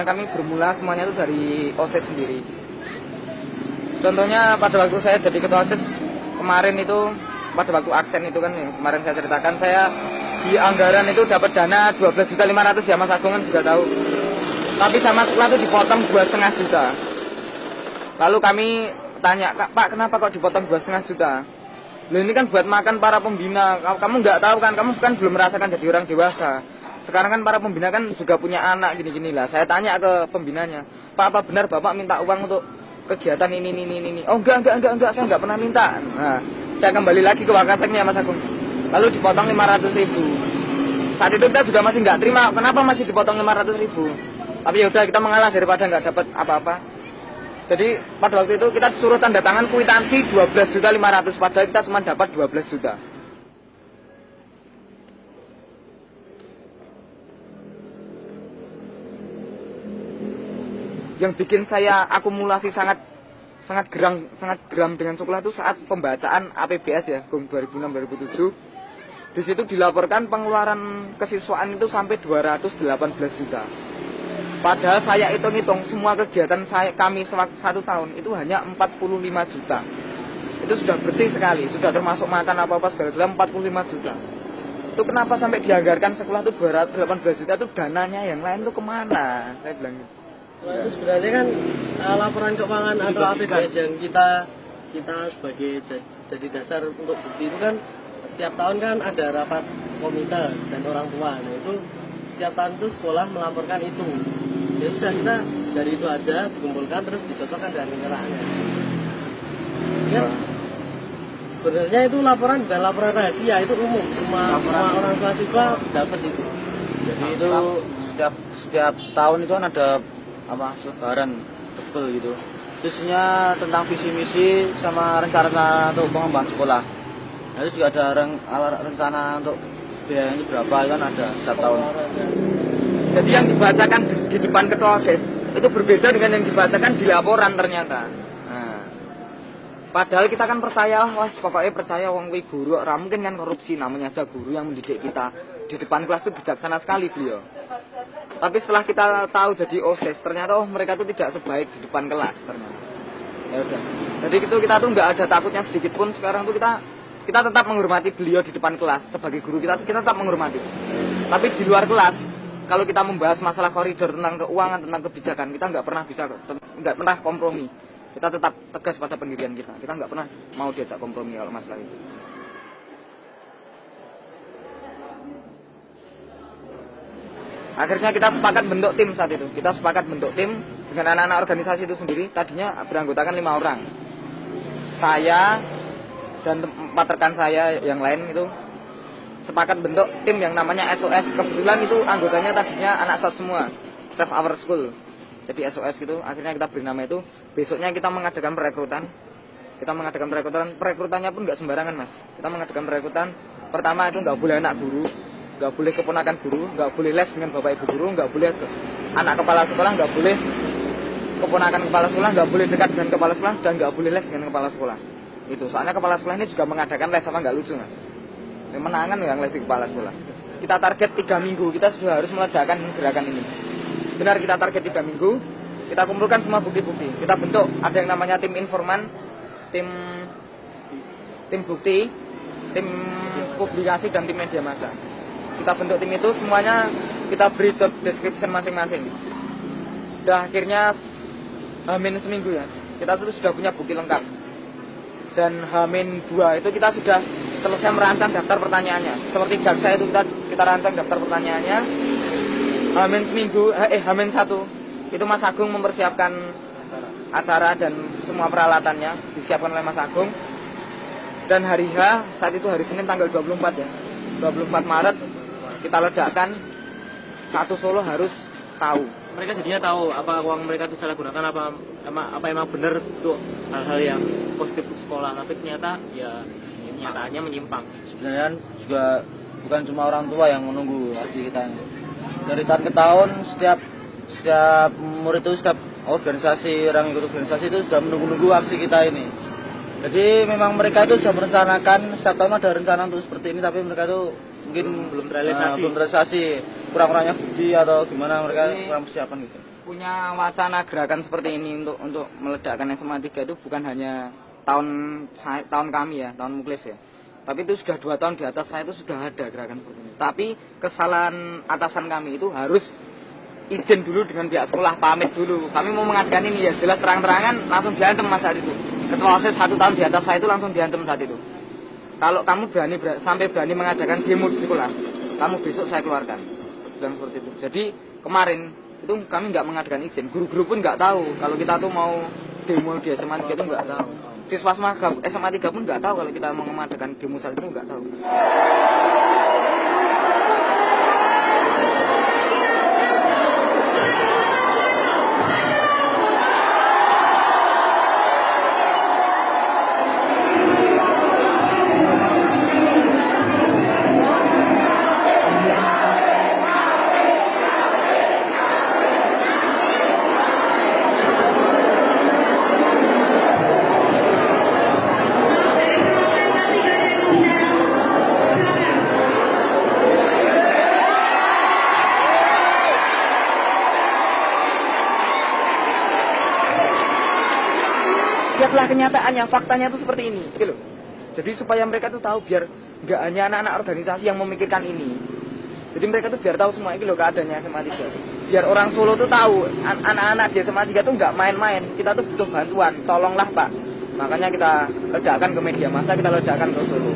Soalnya kami bermula semuanya itu dari OSIS sendiri. Contohnya pada waktu saya jadi ketua OSIS kemarin itu, pada waktu aksen itu kan yang kemarin saya ceritakan, saya di anggaran itu dapat dana 12.500.000 ya, Mas Agung kan juga tahu. Tapi sama sekolah itu dipotong 2,5 juta. Lalu kami tanya, Pak, kenapa kok dipotong 2,5 juta? Loh, ini kan buat makan para pembina. Kamu nggak tahu kan, kamu kan belum merasakan jadi orang dewasa. Sekarang kan para pembina kan juga punya anak gini-gini lah. Saya tanya ke pembinanya, Pak, apa benar Bapak minta uang untuk kegiatan ini? Oh enggak, saya nggak pernah minta. Nah, saya kembali lagi ke Wakaseknya, Mas Agung. Lalu dipotong 500.000. Saat itu kita juga masih nggak terima, kenapa masih dipotong 500.000? Tapi ya udah, kita mengalah daripada nggak dapat apa-apa. Jadi pada waktu itu kita disuruh tanda tangan kwitansi 12.500.000, padahal kita cuma dapat 12 juta. Yang bikin saya akumulasi sangat geram dengan sekolah itu saat pembacaan APBS ya, 2006-2007. Di situ dilaporkan pengeluaran kesiswaan itu sampai 218 juta. Padahal saya hitung-hitung semua kegiatan kami satu tahun itu hanya 45 juta. Itu sudah bersih sekali, sudah termasuk makan apa-apa segala 45 juta. Itu kenapa sampai dianggarkan sekolah itu 218 juta, itu dananya yang lain itu kemana? Saya bilang gitu. Nah, itu sebenarnya kan laporan keuangan atau APBS yang kita sebagai jadi dasar untuk bukti itu kan setiap tahun kan ada rapat komite dan orang tua. Nah itu setiap tahun itu sekolah melaporkan itu. Ya sudah, kita dari itu aja dikumpulkan terus dicocokkan dengan penyerahannya. Ya, sebenarnya itu laporan bukan laporan rahasia, itu umum, semua orang tua siswa dapat itu. Jadi itu setiap tahun itu kan ada selebaran tebel gitu. Isinya tentang visi misi sama rencana untuk pengembangan sekolah. Nah, itu juga ada rencana untuk biayanya berapa kan ada setiap tahun. Jadi yang dibacakan di depan ketua OSIS itu berbeda dengan yang dibacakan di laporan ternyata. Nah, padahal kita kan percaya, pokoknya percaya wong kuwi guru, ora mungkin kan korupsi, namanya aja guru yang mendidik kita. Di depan kelas itu bijaksana sekali beliau. Tapi setelah kita tahu jadi OSIS, ternyata mereka itu tidak sebaik di depan kelas ternyata. Ya udah. Jadi itu kita tuh nggak ada takutnya sedikit pun. Sekarang tuh kita tetap menghormati beliau di depan kelas sebagai guru, kita tetap menghormati. Tapi di luar kelas, kalau kita membahas masalah koridor tentang keuangan, tentang kebijakan, kita nggak pernah kompromi. Kita tetap tegas pada pendirian kita. Kita nggak pernah mau diajak kompromi kalau masalah itu. Akhirnya kita sepakat bentuk tim saat itu. Kita sepakat bentuk tim dengan anak-anak organisasi itu sendiri. Tadinya beranggotakan 5 orang. Saya dan 4 rekan saya yang lain itu sepakat bentuk tim yang namanya SOS. Kebetulan itu anggotanya tadinya anak SOS semua, Save Our School. Jadi SOS itu akhirnya kita beri nama itu. Besoknya kita mengadakan perekrutan. Perekrutannya pun nggak sembarangan, Mas. Kita mengadakan perekrutan. Pertama itu nggak boleh anak guru, nggak boleh keponakan guru, nggak boleh les dengan bapak ibu guru, nggak boleh anak kepala sekolah, nggak boleh keponakan kepala sekolah, nggak boleh dekat dengan kepala sekolah, dan nggak boleh les dengan kepala sekolah. Itu soalnya kepala sekolah ini juga mengadakan les, sama nggak lucu, Mas. Menangan yang les di kepala sekolah. Kita target 3 minggu, kita sudah harus meledakkan gerakan ini. Benar, kita target 3 minggu, kita kumpulkan semua bukti-bukti. Kita bentuk, ada yang namanya tim informan, tim bukti, tim publikasi, dan tim media massa. Kita bentuk tim itu, semuanya kita beri job description masing-masing. Udah akhirnya H-1 seminggu ya, kita tuh sudah punya bukti lengkap. Dan H-2 itu kita sudah selesai merancang daftar pertanyaannya. Seperti jaksa itu kita rancang daftar pertanyaannya. H-1 itu Mas Agung mempersiapkan acara dan semua peralatannya disiapkan oleh Mas Agung. Dan hari H, saat itu hari Senin tanggal 24 ya, 24 Maret kita ledakkan. Satu Solo harus tahu. Mereka jadinya tahu apa uang mereka itu salah gunakan, apa emang benar untuk hal-hal yang positif untuk sekolah. Tapi ternyata ya kenyataannya menyimpang. Sebenarnya juga bukan cuma orang tua yang menunggu hasil kita. Dari tahun ke tahun setiap murid itu, setiap organisasi, orang ikut organisasi itu sudah menunggu aksi kita ini. Jadi memang mereka itu sudah merencanakan, setiap tahun ada rencana untuk seperti ini, tapi mereka itu mungkin belum terrealisasi, kurang-kurangnya bukti atau gimana, mereka kurang persiapan gitu. punya wacana gerakan seperti ini untuk meledakkan SMA 3 itu bukan hanya tahun kami ya, tahun Muklis ya. Tapi itu sudah 2 tahun di atas saya itu sudah ada gerakan seperti ini. Tapi kesalahan atasan kami itu harus izin dulu dengan pihak sekolah, pamit dulu. Kami mau mengadakan ini ya jelas terang-terangan langsung diancam mas saat itu. Ketua OSIS 1 tahun di atas saya itu langsung diancam saat itu. Kalau kamu sampai berani mengadakan demo di sekolah, kamu besok saya keluarkan. Bilang seperti itu. Jadi kemarin itu kami nggak mengadakan izin, guru-guru pun nggak tahu kalau kita tuh mau demo di SMA 3 itu nggak tahu. Siswa SMA 3 pun nggak tahu kalau kita mau mengadakan demo saat itu, nggak tahu. Lihatlah kenyataannya, faktanya itu seperti ini, gitu loh. Jadi supaya mereka tuh tahu, biar nggak hanya anak-anak organisasi yang memikirkan ini. Jadi mereka tuh biar tahu semua ini loh keadaannya SMA 3. Biar orang Solo tuh tahu, anak-anak di SMA 3 tuh nggak main-main. Kita tuh butuh bantuan, tolonglah Pak. Makanya kita ledakan ke media massa, kita ledakan ke Solo.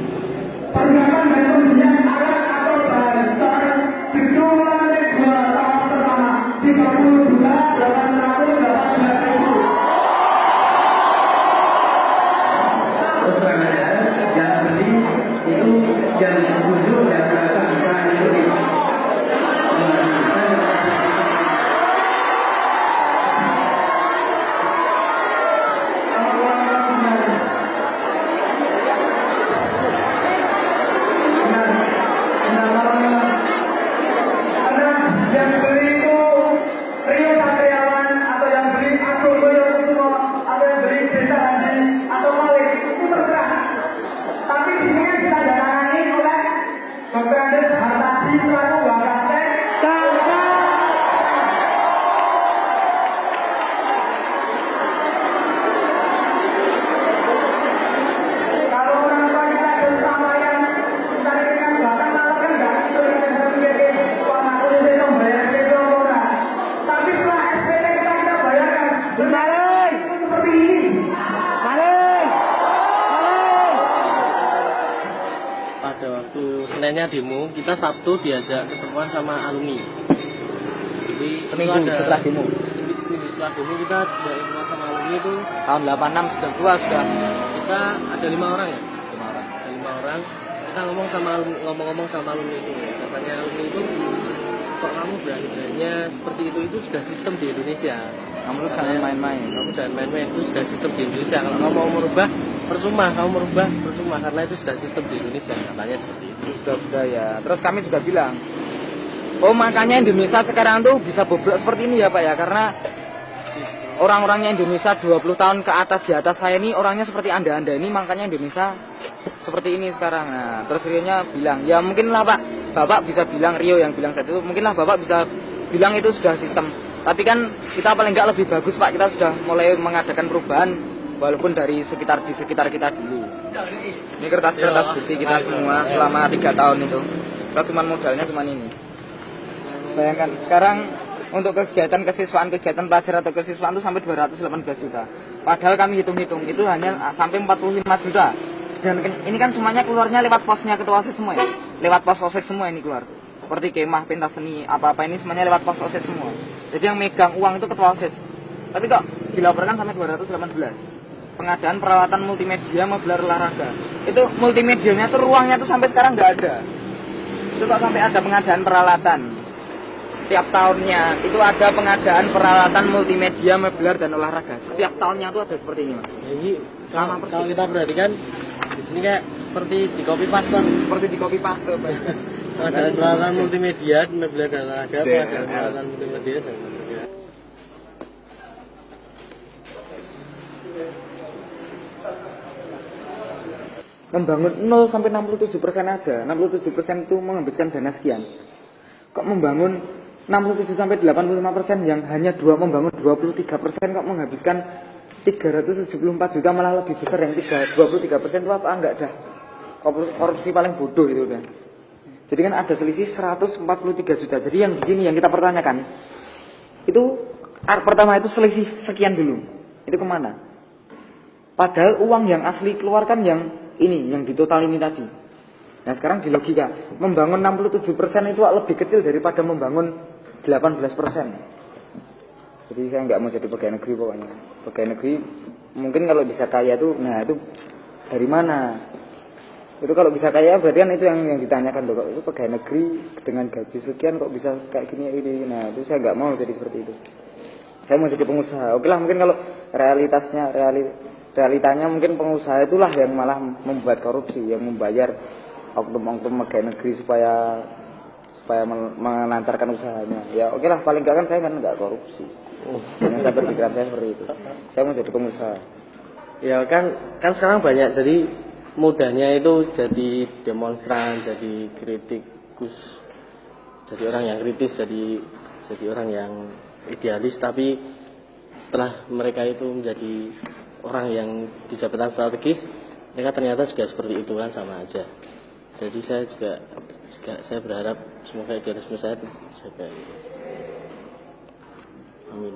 Pada waktu Seninnya demo, kita Sabtu diajak ketemuan sama alumni. Jadi Seminggu setelah demo. Seminggu setelah demo kita diajak ketemuan sama alumni itu Tahun 86 sudah tua sudah. kita ada 5 orang ya. 5 orang. Ada 5 orang. Kita ngomong sama alumni itu. Katanya alumni itu, kok kamu berani-beraninya seperti itu sudah sistem di Indonesia. Kamu tuh jangan main-main. Kamu jangan main-main, itu sudah sistem di Indonesia. Kalau kamu mau merubah, percuma karena itu sudah sistem di Indonesia. Katanya seperti itu. Sudah ya. Terus kami juga bilang, oh makanya Indonesia sekarang tuh bisa bobrok seperti ini ya Pak ya, karena orang-orangnya Indonesia 20 tahun ke atas di atas saya ini orangnya seperti anda ini, makanya Indonesia seperti ini sekarang. Nah, terus Rio-nya bilang, ya mungkinlah Pak, Bapak bisa bilang, Rio yang bilang saat itu, mungkinlah Bapak bisa bilang itu sudah sistem. Tapi kan kita paling nggak lebih bagus Pak, kita sudah mulai mengadakan perubahan walaupun di sekitar kita dulu. Ini kertas-kertas bukti kita semua selama 3 tahun itu. Kita cuma modalnya cuma ini. Bayangkan sekarang untuk kegiatan kesiswaan, kegiatan pelajar atau kesiswaan itu sampai 218 juta. Padahal kami hitung-hitung itu hanya sampai 45 juta. Dan ini kan semuanya keluarnya lewat posnya ketua OSIS semua ya. Lewat pos OSIS semua ini keluar. Seperti kemah, pentas seni, apa-apa ini semuanya lewat pos OSIS semua. Jadi yang megang uang itu ketua OSIS. Tapi kok dilaporkan sampai 218. Pengadaan peralatan multimedia menggelar olahraga. Itu multimedianya tuh ruangnya tuh sampai sekarang nggak ada. Itu kok sampai ada pengadaan peralatan. Setiap tahunnya itu ada pengadaan peralatan multimedia, meblar dan olahraga. Setiap tahunnya tuh ada seperti ini Mas. Jadi Sama persis. kalau kita perhatikan di sini kayak seperti di copy paste. Seperti di copy paste Pak. Ada peralatan multimedia, meblar dan olahraga, ada peralatan multimedia dan olahraga. Membangun 0 sampai 67% aja. 67% itu menghabiskan dana sekian. Kok membangun 67 sampai 85% yang hanya membangun 23% kok menghabiskan 374 juta, malah lebih besar yang 23% itu apa enggak dah. Korupsi paling bodoh itu udah. Jadi kan ada selisih 143 juta. Jadi yang di sini yang kita pertanyakan itu pertama itu selisih sekian dulu. Itu kemana? Padahal uang yang asli keluarkan yang ini, yang di total ini tadi. Nah sekarang di logika, membangun 67% itu lebih kecil daripada membangun 18%. Jadi saya nggak mau jadi pegawai negeri pokoknya. Pegawai negeri mungkin kalau bisa kaya tuh, nah itu dari mana? Itu kalau bisa kaya berarti kan itu yang ditanyakan loh, kok itu pegawai negeri dengan gaji sekian kok bisa kayak gini ini. Nah itu saya nggak mau jadi seperti itu. Saya mau jadi pengusaha. Oke lah, mungkin kalau realitanya mungkin pengusaha itulah yang malah membuat korupsi, yang membayar oknum-oknum pegawai negeri supaya melancarkan usahanya. Ya oke lah, paling nggak kan saya kan nggak korupsi. Hanya saya berpikiran saya seperti itu. Saya mau jadi pengusaha. Ya kan sekarang banyak, jadi mudahnya itu jadi demonstran, jadi kritikus, jadi orang yang kritis, jadi orang yang idealis, tapi setelah mereka itu menjadi orang yang di jabatan strategis, mereka ternyata juga seperti itu kan, sama aja. Jadi saya juga saya berharap semoga idealisme saya terjaga. Amin.